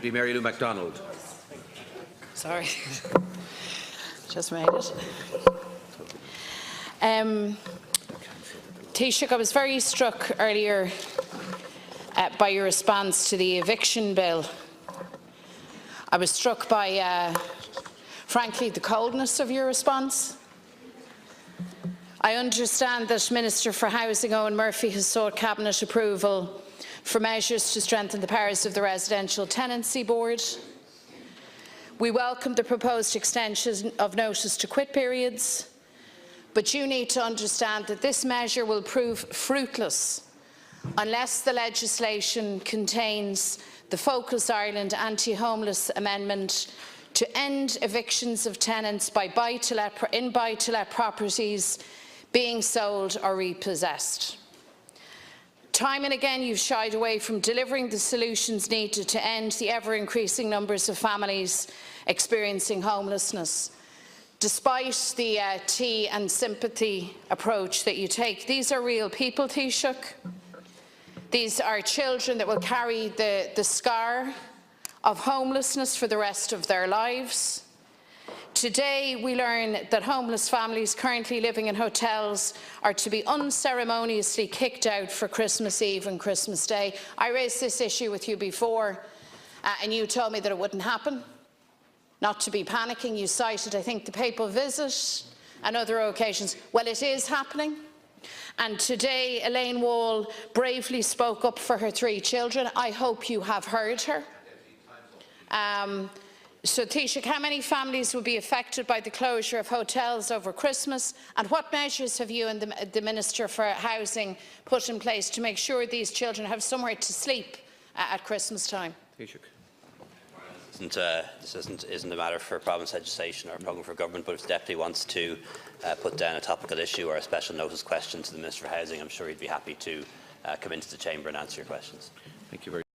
Mary Lou McDonald. Sorry, just made it. Taoiseach, I was very struck earlier by your response to the eviction bill. I was struck by, frankly, the coldness of your response. I understand that Minister for Housing Owen Murphy has sought Cabinet approval for measures to strengthen the powers of the Residential Tenancy Board. We welcome the proposed extension of notice to quit periods, but you need to understand that this measure will prove fruitless unless the legislation contains the Focus Ireland anti-homeless amendment to end evictions of tenants by buy-to-let properties being sold or repossessed. Time and again you've shied away from delivering the solutions needed to end the ever-increasing numbers of families experiencing homelessness. Despite the tea and sympathy approach that you take, these are real people, Taoiseach. These are children that will carry the scar of homelessness for the rest of their lives. Today we learn that homeless families currently living in hotels are to be unceremoniously kicked out for Christmas Eve and Christmas Day. I raised this issue with you before and you told me that it wouldn't happen. Not to be panicking, you cited, I think, the papal visit and other occasions. Well, it is happening. And today Elaine Wall bravely spoke up for her 3 children. I hope you have heard her. So, Taoiseach, how many families will be affected by the closure of hotels over Christmas, and what measures have you and the Minister for Housing put in place to make sure these children have somewhere to sleep at Christmas time? Taoiseach. This isn't a matter for province legislation or a programme for government, but if the Deputy wants to put down a topical issue or a special notice question to the Minister for Housing, I'm sure he'd be happy to come into the chamber and answer your questions. Thank you very much.